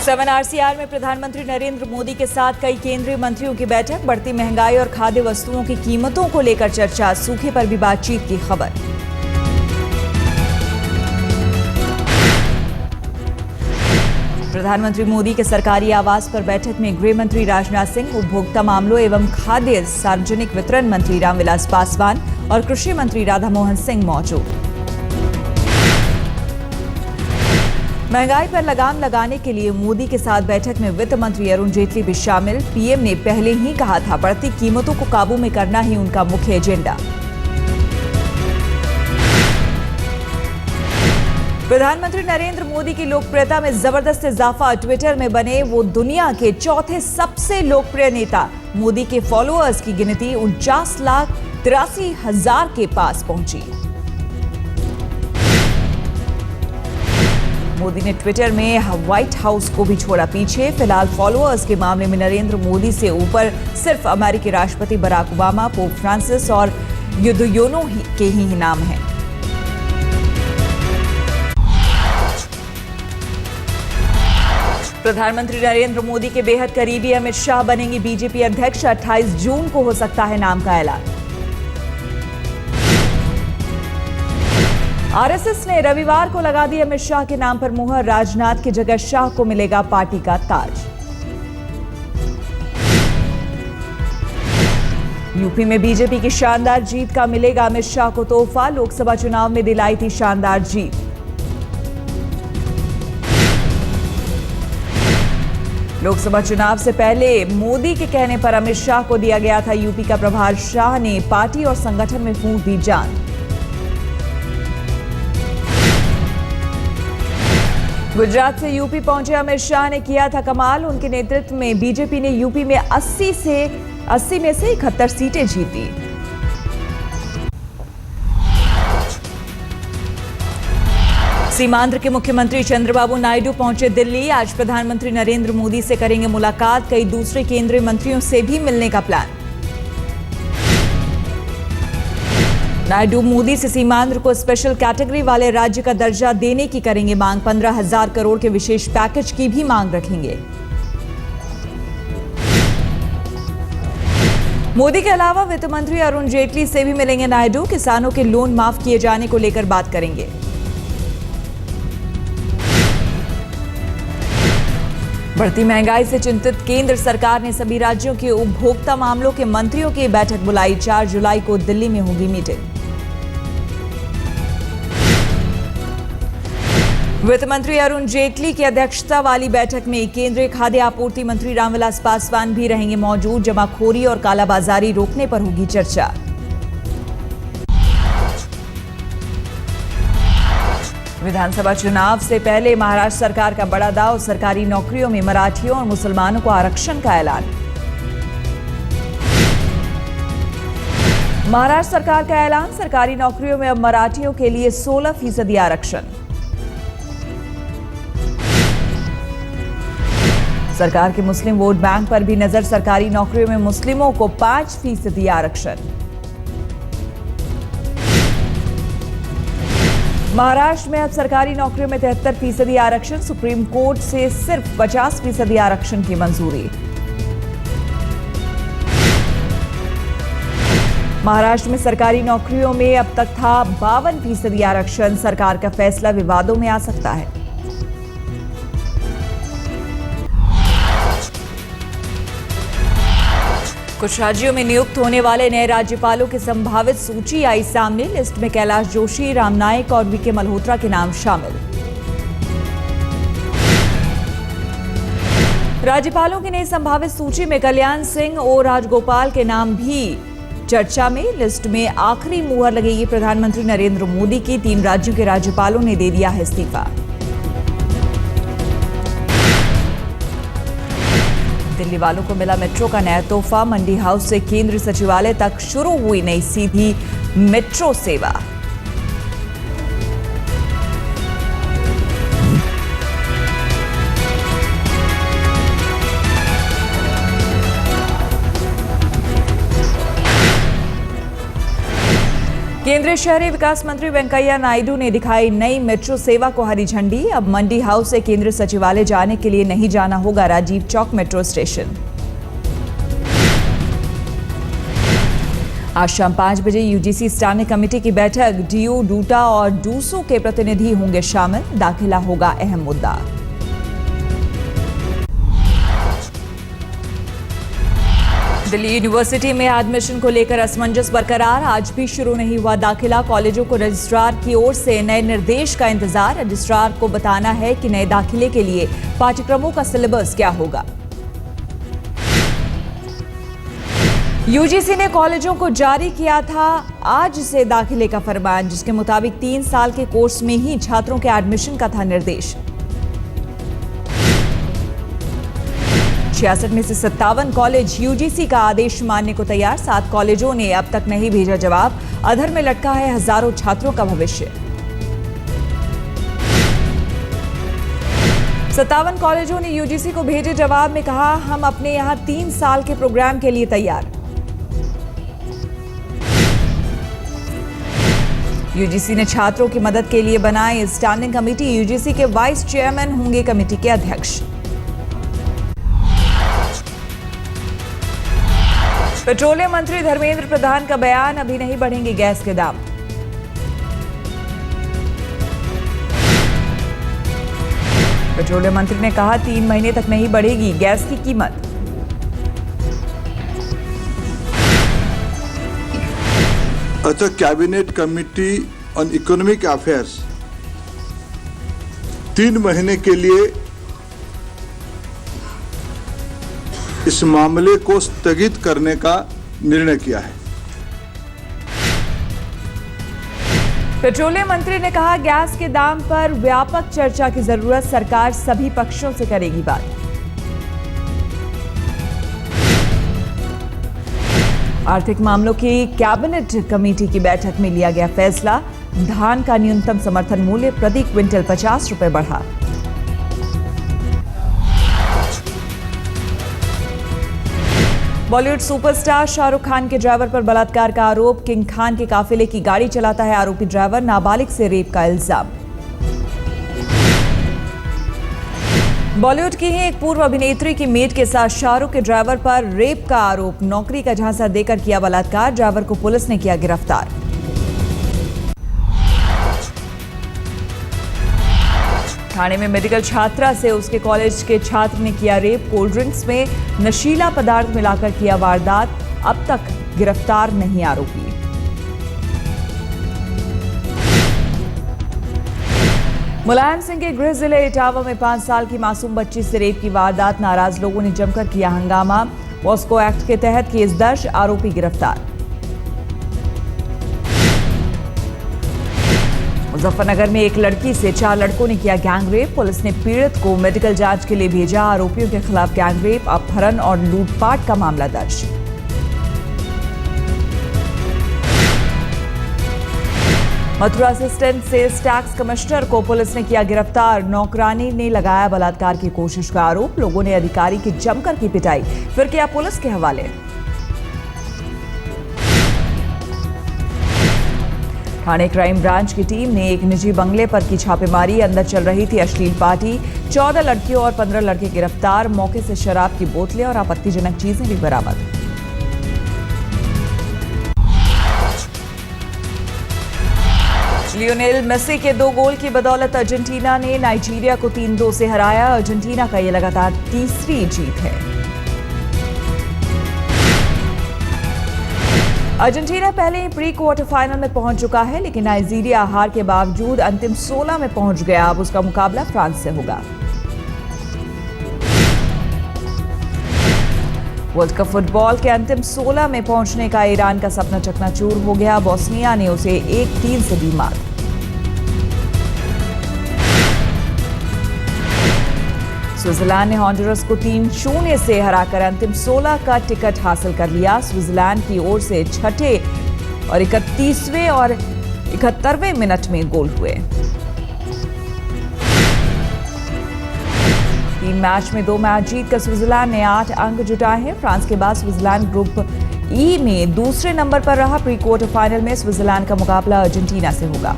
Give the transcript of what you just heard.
7 RCR में प्रधानमंत्री नरेंद्र मोदी के साथ कई केंद्रीय मंत्रियों की बैठक। बढ़ती महंगाई और खाद्य वस्तुओं की कीमतों को लेकर चर्चा। सूखे पर भी बातचीत की खबर। प्रधानमंत्री मोदी के सरकारी आवास पर बैठक में गृह मंत्री राजनाथ सिंह, उपभोक्ता मामलों एवं खाद्य सार्वजनिक वितरण मंत्री रामविलास पासवान और कृषि मंत्री राधा मोहन सिंह मौजूद। महंगाई पर लगाम लगाने के लिए मोदी के साथ बैठक में वित्त मंत्री अरुण जेटली भी शामिल। पीएम ने पहले ही कहा था, बढ़ती कीमतों को काबू में करना ही उनका मुख्य एजेंडा। प्रधानमंत्री नरेंद्र मोदी की लोकप्रियता में जबरदस्त इजाफा। ट्विटर में बने वो दुनिया के चौथे सबसे लोकप्रिय नेता। मोदी के फॉलोअर्स की गिनती 49,83,000 के पास पहुंची। मोदी ने ट्विटर में व्हाइट हाउस को भी छोड़ा पीछे। फिलहाल फॉलोअर्स के मामले में नरेंद्र मोदी से ऊपर सिर्फ अमेरिकी राष्ट्रपति बराक ओबामा, पोप फ्रांसिस और युद्धयोनो के ही नाम हैं। प्रधानमंत्री नरेंद्र मोदी के बेहद करीबी अमित शाह बनेंगे बीजेपी अध्यक्ष। 28 जून को हो सकता है नाम का ऐलान। आरएसएस ने रविवार को लगा दी अमित शाह के नाम पर मुहर। राजनाथ की जगह शाह को मिलेगा पार्टी का ताज। यूपी में बीजेपी की शानदार जीत का मिलेगा अमित शाह को तोहफा। लोकसभा चुनाव में दिलाई थी शानदार जीत। लोकसभा चुनाव से पहले मोदी के कहने पर अमित शाह को दिया गया था यूपी का प्रभार। शाह ने पार्टी और संगठन में फूंक दी जान। गुजरात से यूपी पहुंचे अमित शाह ने किया था कमाल। उनके नेतृत्व में बीजेपी ने यूपी में 80 में से 71 सीटें जीती। सीमांध्र के मुख्यमंत्री चंद्रबाबू नायडू पहुंचे दिल्ली। आज प्रधानमंत्री नरेंद्र मोदी से करेंगे मुलाकात। कई दूसरे केंद्रीय मंत्रियों से भी मिलने का प्लान। नायडू मोदी से सीमांध्र को स्पेशल कैटेगरी वाले राज्य का दर्जा देने की करेंगे मांग। 15,000 करोड़ के विशेष पैकेज की भी मांग रखेंगे। मोदी के अलावा वित्त मंत्री अरुण जेटली से भी मिलेंगे नायडू। किसानों के लोन माफ किए जाने को लेकर बात करेंगे। बढ़ती महंगाई से चिंतित केंद्र सरकार ने सभी राज्यों के उपभोक्ता मामलों के मंत्रियों की बैठक बुलाई। 4 जुलाई को दिल्ली में होगी मीटिंग। वित्त मंत्री अरुण जेटली की अध्यक्षता वाली बैठक में केंद्रीय खाद्य आपूर्ति मंत्री रामविलास पासवान भी रहेंगे मौजूद। जमाखोरी और कालाबाजारी रोकने पर होगी चर्चा। विधानसभा चुनाव से पहले महाराष्ट्र सरकार का बड़ा दांव। सरकारी नौकरियों में मराठियों और मुसलमानों को आरक्षण का ऐलान। महाराष्ट्र सरकार का ऐलान, सरकारी नौकरियों में अब मराठियों के लिए 16% आरक्षण। सरकार के मुस्लिम वोट बैंक पर भी नजर। सरकारी नौकरियों में मुस्लिमों को 5% आरक्षण। महाराष्ट्र में अब सरकारी नौकरियों में 73% आरक्षण। सुप्रीम कोर्ट से सिर्फ 50% आरक्षण की मंजूरी। महाराष्ट्र में सरकारी नौकरियों में अब तक था 52% आरक्षण। सरकार का फैसला विवादों में आ सकता है। कुछ राज्यों में नियुक्त होने वाले नए राज्यपालों की संभावित सूची आई सामने। लिस्ट में कैलाश जोशी, राम नाईक और वीके मल्होत्रा के नाम शामिल। राज्यपालों की नई संभावित सूची में कल्याण सिंह और राजगोपाल के नाम भी चर्चा में। लिस्ट में आखिरी मुहर लगेगी प्रधानमंत्री नरेंद्र मोदी की। 3 राज्यों के राज्यपालों ने दे दिया है इस्तीफा। दिल्ली वालों को मिला मेट्रो का नया तोहफा। मंडी हाउस से केंद्रीय सचिवालय तक शुरू हुई नई सीधी मेट्रो सेवा। केंद्रीय शहरी विकास मंत्री वेंकैया नायडू ने दिखाई नई मेट्रो सेवा को हरी झंडी। अब मंडी हाउस से केंद्रीय सचिवालय जाने के लिए नहीं जाना होगा राजीव चौक मेट्रो स्टेशन। आज शाम 5 बजे यूजीसी स्टैंडिंग कमेटी की बैठक। डीयू, डूटा और डूसू के प्रतिनिधि होंगे शामिल। दाखिला होगा अहम मुद्दा। दिल्ली यूनिवर्सिटी में एडमिशन को लेकर असमंजस बरकरार। आज भी शुरू नहीं हुआ दाखिला। कॉलेजों को रजिस्ट्रार की ओर से नए निर्देश का इंतजार। रजिस्ट्रार को बताना है कि नए दाखिले के लिए पाठ्यक्रमों का सिलेबस क्या होगा। यूजीसी ने कॉलेजों को जारी किया था आज से दाखिले का फरमान, जिसके मुताबिक 3 साल के कोर्स में ही छात्रों के एडमिशन का था निर्देश। 66 में से 57 कॉलेज यूजीसी का आदेश मानने को तैयार। 7 कॉलेजों ने अब तक नहीं भेजा जवाब। अधर में लटका है हजारों छात्रों का भविष्य। 57 कॉलेजों ने यूजीसी को भेजे जवाब में कहा, हम अपने यहां 3 साल के प्रोग्राम के लिए तैयार। यूजीसी ने छात्रों की मदद के लिए बनाई स्टैंडिंग कमेटी। यूजीसी के वाइस चेयरमैन होंगे कमेटी के अध्यक्ष। पेट्रोलियम मंत्री धर्मेंद्र प्रधान का बयान, अभी नहीं बढ़ेंगे गैस के दाम। पेट्रोलियम मंत्री ने कहा 3 महीने तक नहीं बढ़ेगी गैस की कीमत। अच्छा, cabinet committee on economic affairs 3 महीने के लिए इस मामले को स्थगित करने का निर्णय किया है। पेट्रोलियम मंत्री ने कहा गैस के दाम पर व्यापक चर्चा की जरूरत। सरकार सभी पक्षों से करेगी बात। आर्थिक मामलों की कैबिनेट कमेटी की बैठक में लिया गया फैसला। धान का न्यूनतम समर्थन मूल्य प्रति क्विंटल 50 रुपए बढ़ा। बॉलीवुड सुपरस्टार शाहरुख खान के ड्राइवर पर बलात्कार का आरोप। किंग खान के काफिले की गाड़ी चलाता है आरोपी ड्राइवर। नाबालिग से रेप का इल्जाम। बॉलीवुड की ही एक पूर्व अभिनेत्री की मेट के साथ शाहरुख के ड्राइवर पर रेप का आरोप। नौकरी का झांसा देकर किया बलात्कार। ड्राइवर को पुलिस ने किया गिरफ्तार। ठाणे में मेडिकल छात्रा से उसके कॉलेज के छात्र ने किया रेप। कोल्ड ड्रिंक्स में नशीला पदार्थ मिलाकर किया वारदात। अब तक गिरफ्तार नहीं आरोपी। मुलायम सिंह के गृह जिले इटावा में 5 साल की मासूम बच्ची से रेप की वारदात। नाराज लोगों ने जमकर किया हंगामा। पॉस्को एक्ट के तहत केस दर्ज। आरोपी गिरफ्तार। मुजफ्फरनगर में एक लड़की से 4 लड़कों ने किया गैंगरेप। पुलिस ने पीड़ित को मेडिकल जांच के लिए भेजा। आरोपियों के खिलाफ गैंगरेप, अपहरण और लूटपाट का मामला दर्ज। Mathura assistant sales tax commissioner को पुलिस ने किया गिरफ्तार। नौकरानी ने लगाया बलात्कार की कोशिश का आरोप। लोगों ने अधिकारी की जमकर की पिटाई, फिर किया पुलिस के हवाले। ठाणे क्राइम ब्रांच की टीम ने एक निजी बंगले पर की छापेमारी। अंदर चल रही थी अश्लील पार्टी। 14 लड़कियों और 15 लड़के गिरफ्तार। मौके से शराब की बोतलें और आपत्तिजनक चीजें भी बरामद। लियोनेल मेसी के 2 गोल की बदौलत अर्जेंटीना ने नाइजीरिया को 3-2 से हराया। अर्जेंटीना का यह लगातार तीसरी जीत है। अर्जेंटीना पहले ही प्री क्वार्टर फाइनल में पहुंच चुका है, लेकिन नाइजीरिया हार के बावजूद अंतिम 16 में पहुंच गया। अब उसका मुकाबला फ्रांस से होगा। वर्ल्ड कप फुटबॉल के अंतिम 16 में पहुंचने का ईरान का सपना चकनाचूर हो गया। बोस्निया ने उसे 1-3 से दी मात। स्विट्जरलैंड ने हॉन्डुरस को 3-0 से हराकर अंतिम 16 का टिकट हासिल कर लिया। स्विट्जरलैंड की ओर से छठे और 31वें और 71वें मिनट में गोल हुए। 3 मैच में 2 मैच जीतकर स्विट्जरलैंड ने 8 अंक जुटाए हैं। फ्रांस के बाद स्विट्जरलैंड ग्रुप ई में दूसरे नंबर पर रहा। प्री क्वार्टर फाइनल में स्विट्जरलैंड का मुकाबला अर्जेंटीना से होगा।